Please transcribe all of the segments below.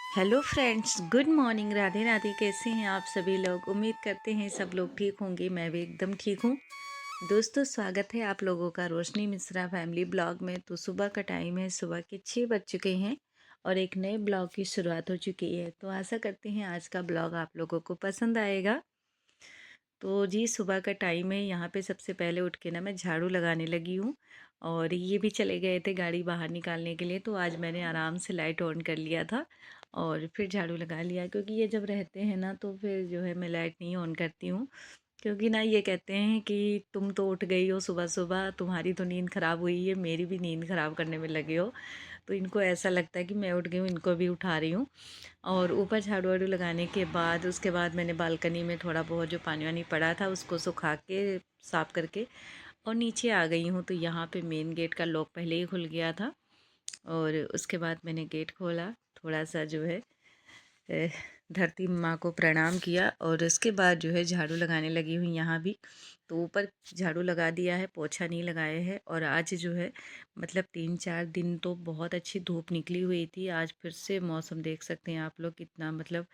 Hello friends, good morning. Radhe Radhe. कैसे हैं आप सभी लोग? उम्मीद करते हैं सब लोग ठीक होंगे। मैं भी एकदम ठीक हूँ। दोस्तों, स्वागत है आप लोगों का रोशनी मिश्रा फैमिली ब्लॉग में। तो सुबह का टाइम है, सुबह के 6 बज चुके हैं और एक नए ब्लॉग की शुरुआत हो चुकी है। तो आशा करते हैं आज का ब्लॉग आप लोगों को पसंद आएगा। तो जी, सुबह का टाइम है। यहाँ पे सबसे पहले उठ के ना मैं झाड़ू लगाने लगी हूँ और ये भी चले गए थे गाड़ी बाहर निकालने के लिए। तो आज मैंने आराम से लाइट ऑन कर लिया था और फिर झाड़ू लगा लिया, क्योंकि ये जब रहते हैं ना तो फिर जो है मैं लाइट नहीं ऑन करती हूँ। क्योंकि ना ये कहते हैं कि तुम तो उठ गई हो सुबह सुबह, तुम्हारी तो नींद ख़राब हुई है, मेरी भी नींद ख़राब करने में लगे हो। तो इनको ऐसा लगता है कि मैं उठ गई हूँ, इनको भी उठा रही हूँ। और ऊपर झाड़ू वाड़ू लगाने के बाद उसके बाद मैंने बालकनी में थोड़ा बहुत जो पानी वानी पड़ा था उसको सुखा के साफ़ करके और नीचे आ गई हूँ। तो यहाँ पे मेन गेट का लॉक पहले ही खुल गया था और उसके बाद मैंने गेट खोला, थोड़ा सा जो है ए, धरती माँ को प्रणाम किया और उसके बाद जो है झाड़ू लगाने लगी हुई यहाँ भी। तो ऊपर झाड़ू लगा दिया है, पोछा नहीं लगाए है। और आज जो है मतलब 3-4 दिन तो बहुत अच्छी धूप निकली हुई थी। आज फिर से मौसम देख सकते हैं आप लोग, कितना मतलब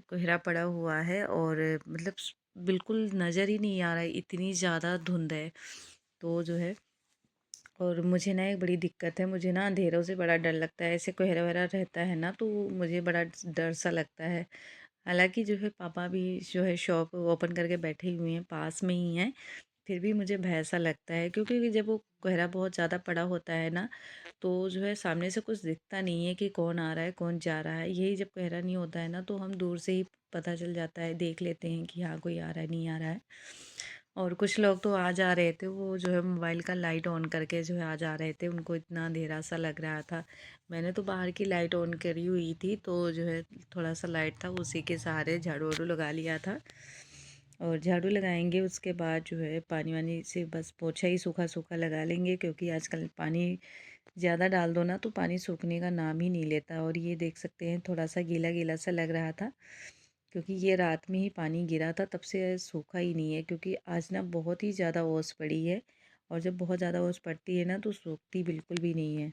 कोहरा पड़ा हुआ है और मतलब बिल्कुल नज़र ही नहीं आ रहा है, इतनी ज़्यादा धुंध है। तो जो है, और मुझे ना एक बड़ी दिक्कत है, मुझे ना अंधेरों से बड़ा डर लगता है। ऐसे कोहरा वहरा रहता है ना तो मुझे बड़ा डर सा लगता है। हालांकि जो है पापा भी जो है शॉप ओपन करके बैठे हुए हैं, पास में ही हैं, फिर भी मुझे भय सा लगता है। क्योंकि जब वो कोहरा बहुत ज़्यादा पड़ा होता है ना तो जो है सामने से कुछ दिखता नहीं है कि कौन आ रहा है कौन जा रहा है। यही जब कोहरा नहीं होता है ना तो हम दूर से ही पता चल जाता है, देख लेते हैं कि हाँ कोई आ रहा है नहीं आ रहा है। और कुछ लोग तो आ जा रहे थे, वो जो है मोबाइल का लाइट ऑन करके जो है आ जा रहे थे, उनको इतना अंधेरा सा लग रहा था। मैंने तो बाहर की लाइट ऑन करी हुई थी तो जो है थोड़ा सा लाइट था, उसी के सहारे झाड़ू वाड़ू लगा लिया था। और झाड़ू लगाएंगे उसके बाद जो है पानी वानी से बस पोछा ही सूखा सूखा लगा लेंगे, क्योंकि आजकल पानी ज़्यादा डाल दो ना तो पानी सूखने का नाम ही नहीं लेता। और ये देख सकते हैं थोड़ा सा गीला गीला सा लग रहा था, क्योंकि ये रात में ही पानी गिरा था, तब से सूखा ही नहीं है। क्योंकि आज ना बहुत ही ज़्यादा ओस पड़ी है और जब बहुत ज़्यादा ओस पड़ती है ना तो सूखती बिल्कुल भी नहीं है।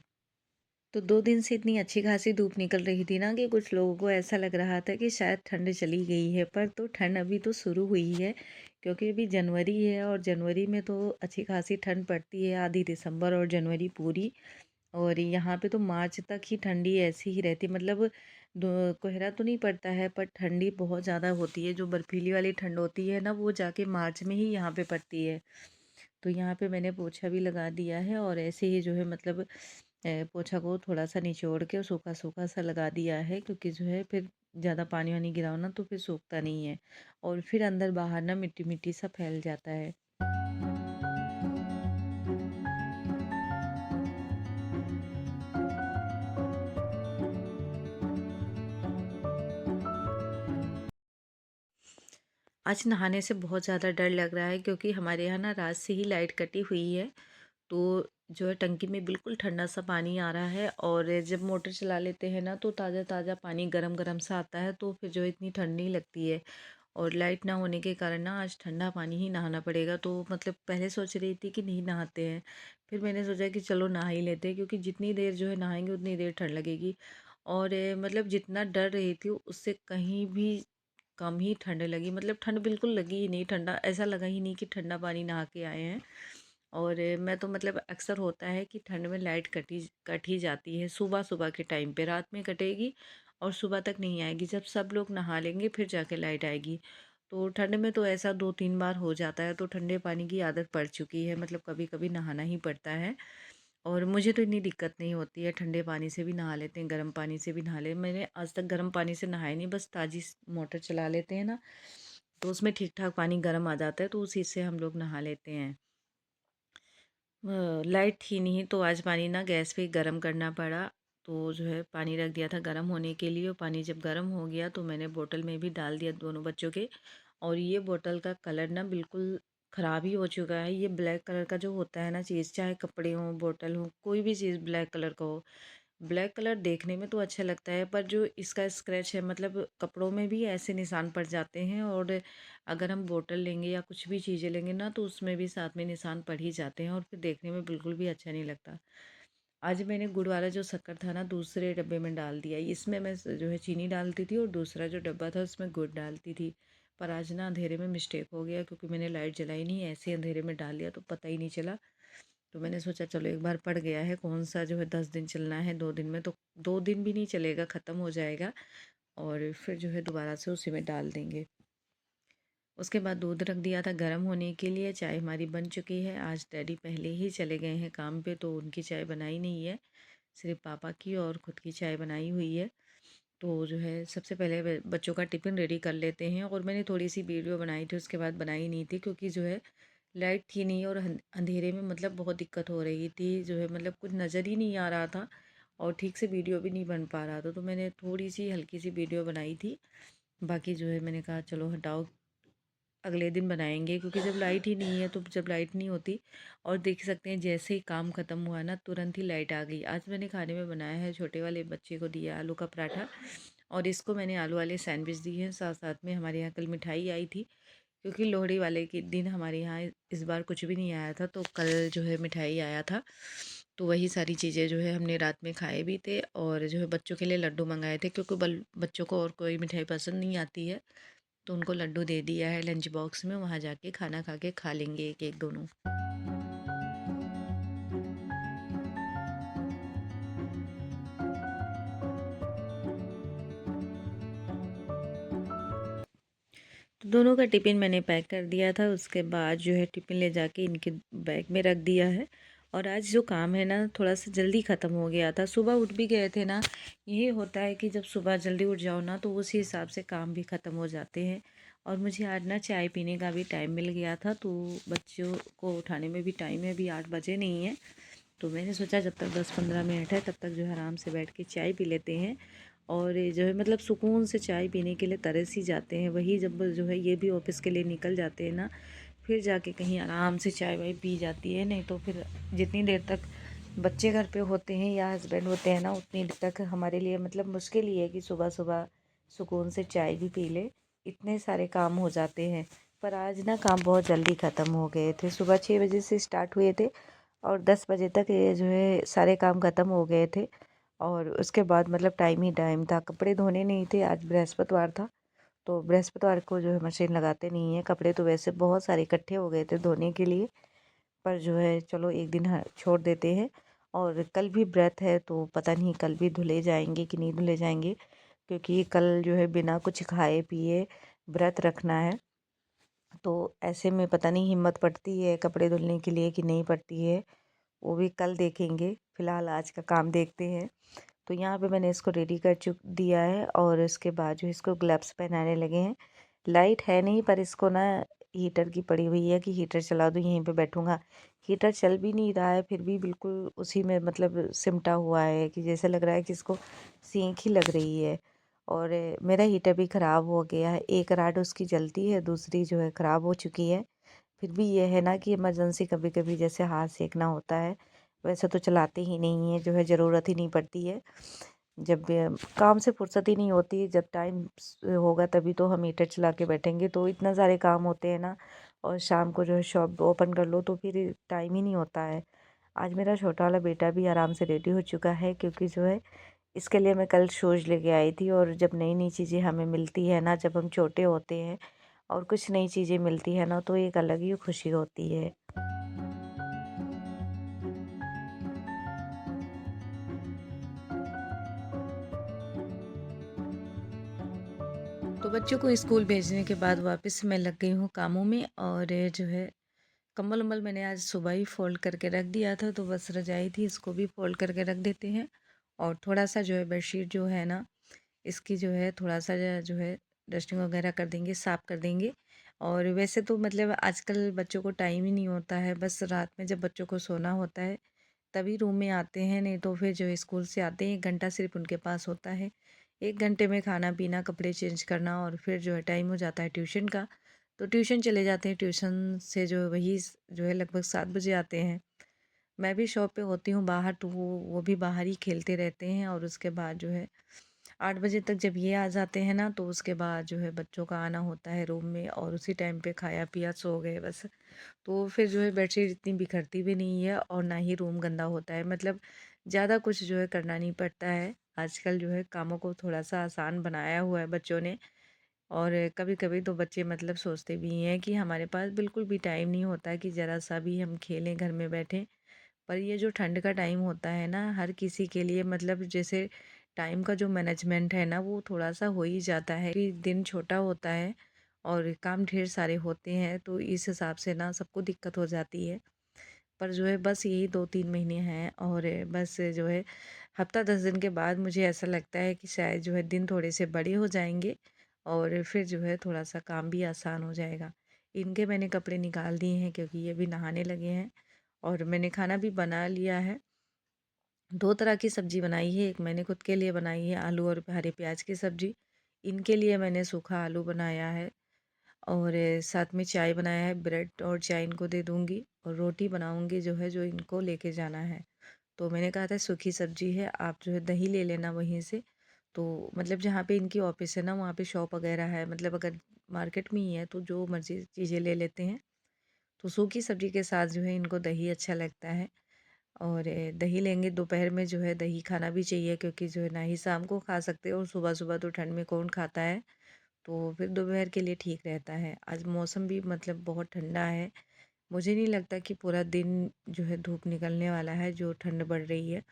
तो 2 दिन से इतनी अच्छी खासी धूप निकल रही थी ना कि कुछ लोगों को ऐसा लग रहा था कि शायद ठंड चली गई है, पर तो ठंड अभी तो शुरू हुई है। क्योंकि अभी जनवरी है और जनवरी में तो अच्छी खासी ठंड पड़ती है, आधी दिसंबर और जनवरी पूरी। और यहाँ पे तो मार्च तक ही ठंडी ऐसी ही रहती, मतलब कोहरा तो नहीं पड़ता है पर ठंडी बहुत ज़्यादा होती है। जो बर्फीली वाली ठंड होती है ना वो जाके मार्च में ही यहाँ पे पड़ती है। तो यहाँ पे मैंने पोछा भी लगा दिया है और ऐसे ही जो है मतलब पोछा को थोड़ा सा निचोड़ के और सूखा सूखा सा लगा दिया है, क्योंकि जो है फिर ज़्यादा पानी वानी गिराओ ना तो फिर सूखता नहीं है और फिर अंदर बाहर ना मिट्टी मिट्टी सा फैल जाता है। आज नहाने से बहुत ज़्यादा डर लग रहा है, क्योंकि हमारे यहाँ ना रात से ही लाइट कटी हुई है। तो जो है टंकी में बिल्कुल ठंडा सा पानी आ रहा है और जब मोटर चला लेते हैं ना तो ताज़ा ताज़ा पानी गरम गरम सा आता है, तो फिर जो है इतनी ठंड नहीं लगती है। और लाइट ना होने के कारण ना आज ठंडा पानी ही नहाना पड़ेगा। तो मतलब पहले सोच रही थी कि नहीं नहाते हैं, फिर मैंने सोचा कि चलो नहा ही लेते हैं, क्योंकि जितनी देर जो है नहाएंगे उतनी देर ठंड लगेगी। और मतलब जितना डर रही थी उससे कहीं भी कम ही ठंड लगी, मतलब ठंड बिल्कुल लगी ही नहीं, ठंडा ऐसा लगा ही नहीं कि ठंडा पानी नहा के आए हैं। और मैं तो मतलब अक्सर होता है कि ठंड में लाइट कट ही जाती है सुबह सुबह के टाइम पे, रात में कटेगी और सुबह तक नहीं आएगी। जब सब लोग नहा लेंगे फिर जाके लाइट आएगी। तो ठंड में तो ऐसा 2-3 बार हो जाता है, तो ठंडे पानी की आदत पड़ चुकी है, मतलब कभी कभी नहाना ही पड़ता है। और मुझे तो इतनी दिक्कत नहीं होती है, ठंडे पानी से भी नहा लेते हैं, गर्म पानी से भी नहा ले। मैंने आज तक गर्म पानी से नहाया नहीं, बस ताज़ी मोटर चला लेते हैं ना तो उसमें ठीक ठाक पानी गर्म आ जाता है, तो उसी से हम लोग नहा लेते हैं। लाइट थी नहीं तो आज पानी ना गैस पे गर्म करना पड़ा। तो जो है पानी रख दिया था गर्म होने के लिए, और पानी जब गर्म हो गया तो मैंने बोतल में भी डाल दिया दोनों बच्चों के। और ये बोतल का कलर ना बिल्कुल ख़राब ही हो चुका है। ये ब्लैक कलर का जो होता है ना चीज़, चाहे कपड़े हों बोतल हो कोई भी चीज़ ब्लैक कलर का हो, ब्लैक कलर देखने में तो अच्छा लगता है पर जो इसका स्क्रैच है, मतलब कपड़ों में भी ऐसे निशान पड़ जाते हैं। और अगर हम बोतल लेंगे या कुछ भी चीज़ें लेंगे ना तो उसमें भी साथ में निशान पड़ ही जाते हैं और फिर देखने में बिल्कुल भी अच्छा नहीं लगता। आज मैंने गुड़ वाला जो शक्कर था ना दूसरे डब्बे में डाल दिया। इसमें मैं जो है चीनी डालती थी और दूसरा जो डब्बा था उसमें गुड़ डालती थी। पर आज ना अंधेरे में मिस्टेक हो गया क्योंकि मैंने लाइट जलाई नहीं, ऐसे ही अंधेरे में डाल दिया तो पता ही नहीं चला। तो मैंने सोचा चलो एक बार पड़ गया है, कौन सा जो है 10 दिन चलना है, 2 दिन में तो 2 दिन भी नहीं चलेगा, ख़त्म हो जाएगा। और फिर जो है दोबारा से उसी में डाल देंगे। उसके बाद दूध रख दिया था गर्म होने के लिए। चाय हमारी बन चुकी है। आज डैडी पहले ही चले गए हैं काम पे तो उनकी चाय बनाई नहीं है, सिर्फ पापा की और ख़ुद की चाय बनाई हुई है। तो जो है सबसे पहले बच्चों का टिफ़िन रेडी कर लेते हैं। और मैंने थोड़ी सी वीडियो बनाई थी, उसके बाद बनाई नहीं थी क्योंकि जो है लाइट थी नहीं और अंधेरे में मतलब बहुत दिक्कत हो रही थी, जो है मतलब कुछ नज़र ही नहीं आ रहा था और ठीक से वीडियो भी नहीं बन पा रहा था। तो मैंने थोड़ी सी हल्की सी वीडियो बनाई थी। बाकी जो है मैंने कहा चलो हटाओ, अगले दिन बनाएंगे क्योंकि जब लाइट ही नहीं है तो जब लाइट नहीं होती। और देख सकते हैं जैसे ही काम ख़त्म हुआ ना तुरंत ही लाइट आ गई। आज मैंने खाने में बनाया है, छोटे वाले बच्चे को दिया आलू का पराठा और इसको मैंने आलू वाले सैंडविच दिए हैं। साथ साथ में हमारे यहाँ कल मिठाई आई थी क्योंकि लोहड़ी वाले के दिन हमारे यहाँ इस बार कुछ भी नहीं आया था, तो कल जो है मिठाई आया था। तो वही सारी चीज़ें जो है हमने रात में खाए भी थे और जो है बच्चों के लिए लड्डू मंगाए थे क्योंकि बच्चों को और कोई मिठाई पसंद नहीं आती है। तो उनको लड्डू दे दिया है लंच बॉक्स में, वहाँ जाके खाना खा के खा लेंगे एक एक दोनों। तो दोनों का टिफ़िन मैंने पैक कर दिया था। उसके बाद जो है टिफ़िन ले जाके इनके बैग में रख दिया है। और आज जो काम है ना थोड़ा सा जल्दी ख़त्म हो गया था, सुबह उठ भी गए थे ना। यही होता है कि जब सुबह जल्दी उठ जाओ ना तो उसी हिसाब से काम भी ख़त्म हो जाते हैं। और मुझे आज ना चाय पीने का भी टाइम मिल गया था, तो बच्चों को उठाने में भी टाइम है, अभी 8 बजे नहीं है। तो मैंने सोचा जब तक 10-15 मिनट है तब तक जो है आराम से बैठ के चाय पी लेते हैं। और ये जो है मतलब सुकून से चाय पीने के लिए तरस ही जाते हैं। वही जब जो है ये भी ऑफिस के लिए निकल जाते हैं ना, फिर जाके कहीं आराम से चाय वाय पी जाती है। नहीं तो फिर जितनी देर तक बच्चे घर पे होते हैं या हस्बैंड होते हैं ना उतनी देर तक हमारे लिए मतलब मुश्किल ही है कि सुबह सुबह सुकून से चाय भी पी ले। इतने सारे काम हो जाते हैं। पर आज ना काम बहुत जल्दी ख़त्म हो गए थे, सुबह 6 बजे से स्टार्ट हुए थे और 10 बजे तक ये जो है सारे काम ख़त्म हो गए थे। और उसके बाद मतलब टाइम ही टाइम था, कपड़े धोने नहीं थे, आज बृहस्पतिवार था। तो बृहस्पतिवार को जो है मशीन लगाते नहीं हैं, कपड़े तो वैसे बहुत सारे इकट्ठे हो गए थे धोने के लिए। पर जो है चलो एक दिन छोड़ देते हैं। और कल भी व्रत है तो पता नहीं कल भी धुले जाएंगे कि नहीं धुले जाएंगे, क्योंकि कल जो है बिना कुछ खाए पिए व्रत रखना है। तो ऐसे में पता नहीं हिम्मत पड़ती है कपड़े धुलने के लिए कि नहीं पड़ती है, वो भी कल देखेंगे। फ़िलहाल आज का काम देखते हैं। तो यहाँ पे मैंने इसको रेडी कर चुक दिया है और इसके बाद जो इसको ग्लव्स पहनाने लगे हैं। लाइट है नहीं पर इसको ना हीटर की पड़ी हुई है कि हीटर चला दूँ यहीं पे बैठूँगा। हीटर चल भी नहीं रहा है फिर भी बिल्कुल उसी में मतलब सिमटा हुआ है कि जैसे लग रहा है कि इसको सींख ही लग रही है। और मेरा हीटर भी ख़राब हो गया है, एक रॉड उसकी जलती है, दूसरी जो है ख़राब हो चुकी है। फिर भी ये है ना कि इमरजेंसी कभी कभी जैसे हाथ सेकना होता है, वैसे तो चलाते ही नहीं है, जो है ज़रूरत ही नहीं पड़ती है। जब काम से फुर्सत ही नहीं होती, जब टाइम होगा तभी तो हम हीटर चला के बैठेंगे। तो इतना सारे काम होते हैं ना, और शाम को जो है शॉप ओपन कर लो तो फिर टाइम ही नहीं होता है। आज मेरा छोटा वाला बेटा भी आराम से रेडी हो चुका है क्योंकि जो है इसके लिए मैं कल शूज़ लेके आई थी। और जब नई नई चीज़ें हमें मिलती है ना, जब हम छोटे होते हैं और कुछ नई चीज़ें मिलती है ना, तो एक अलग ही खुशी होती है। तो बच्चों को स्कूल भेजने के बाद वापस मैं लग गई हूँ कामों में। और जो है कंबल उम्बल मैंने आज सुबह ही फ़ोल्ड करके रख दिया था, तो बस रजाई थी इसको भी फ़ोल्ड करके रख देते हैं। और थोड़ा सा जो है बेडशीट जो है ना इसकी जो है थोड़ा सा जो है डस्टिंग वगैरह कर देंगे, साफ़ कर देंगे। और वैसे तो मतलब आजकल बच्चों को टाइम ही नहीं होता है, बस रात में जब बच्चों को सोना होता है तभी रूम में आते हैं। नहीं तो फिर जो स्कूल से आते हैं 1 घंटा सिर्फ उनके पास होता है। 1 घंटे में खाना पीना कपड़े चेंज करना और फिर जो है टाइम हो जाता है ट्यूशन का। तो ट्यूशन चले जाते हैं, ट्यूशन से जो है वही जो है लगभग 7 बजे आते हैं। मैं भी शॉप पे होती हूँ बाहर, तो वो भी बाहर ही खेलते रहते हैं। और उसके बाद जो है 8 बजे तक जब ये आ जाते हैं ना, तो उसके बाद जो है बच्चों का आना होता है रूम में और उसी टाइम पे खाया पिया सो गए बस। तो फिर जो है बेडशीट इतनी बिखरती भी नहीं है और ना ही रूम गंदा होता है। मतलब ज़्यादा कुछ जो है करना नहीं पड़ता है। आजकल जो है कामों को थोड़ा-सा आसान बनाया हुआ है बच्चों ने। और कभी-कभी तो बच्चे मतलब सोचते भी हैं कि हमारे पास बिल्कुल भी टाइम नहीं होता कि ज़रा-सा भी हम खेलें घर में बैठे। पर ये जो ठंड का टाइम होता है ना, हर किसी के लिए मतलब जैसे टाइम का जो मैनेजमेंट है ना, वो थोड़ा-सा हो ही जाता है कि दिन छोटा होता है और काम ढेर सारे होते हैं, तो इस हिसाब से ना सबको दिक्कत हो जाती है। पर जो है बस यही 2-3 महीने हैं और बस जो है हफ़्ता 10 दिन के बाद मुझे ऐसा लगता है कि शायद जो है दिन थोड़े से बड़े हो जाएँगे और फिर जो है थोड़ा-सा काम भी आसान हो जाएगा। इनके मैंने कपड़े निकाल दिए हैं क्योंकि ये भी नहाने लगे हैं और मैंने खाना भी बना लिया है। 2 तरह की सब्ज़ी बनाई है, एक मैंने खुद के लिए बनाई है आलू और हरे प्याज की सब्ज़ी। इनके लिए मैंने सूखा आलू बनाया है और साथ में चाय बनाया है, ब्रेड और चाय इनको दे दूँगी और रोटी बनाऊँगी जो है जो इनको लेके जाना है। तो मैंने कहा था सूखी सब्ज़ी है, आप जो है दही ले लेना वहीं से। तो मतलब जहाँ पे इनकी ऑफ़िस है ना, वहाँ पे शॉप वग़ैरह है, मतलब अगर मार्केट में ही है तो जो मर्ज़ी चीज़ें ले लेते हैं। तो सूखी सब्ज़ी के साथ जो है इनको दही अच्छा लगता है और दही लेंगे। दोपहर में जो है दही खाना भी चाहिए क्योंकि जो है ना ही शाम को खा सकते हो और सुबह-सुबह तो ठंड में कौन खाता है। तो फिर दोपहर के लिए ठीक रहता है। आज मौसम भी मतलब बहुत ठंडा है। मुझे नहीं लगता कि पूरा दिन जो है धूप निकलने वाला है, जो ठंड बढ़ रही है।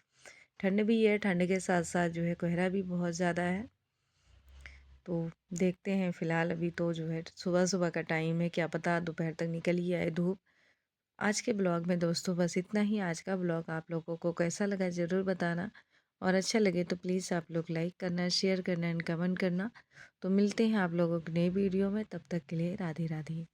ठंड भी है, ठंड के साथ-साथ जो है कोहरा भी बहुत ज़्यादा है। तो देखते हैं फ़िलहाल अभी तो जो है सुबह-सुबह का टाइम है, क्या पता दोपहर तक निकल ही आए धूप। आज के ब्लॉग में दोस्तों बस इतना ही। आज का ब्लॉग आप लोगों को कैसा लगा ज़रूर बताना और अच्छा लगे तो प्लीज़ आप लोग लाइक करना, शेयर करना एंड कमेंट करना। तो मिलते हैं आप लोगों की नई वीडियो में, तब तक के लिए राधे राधे।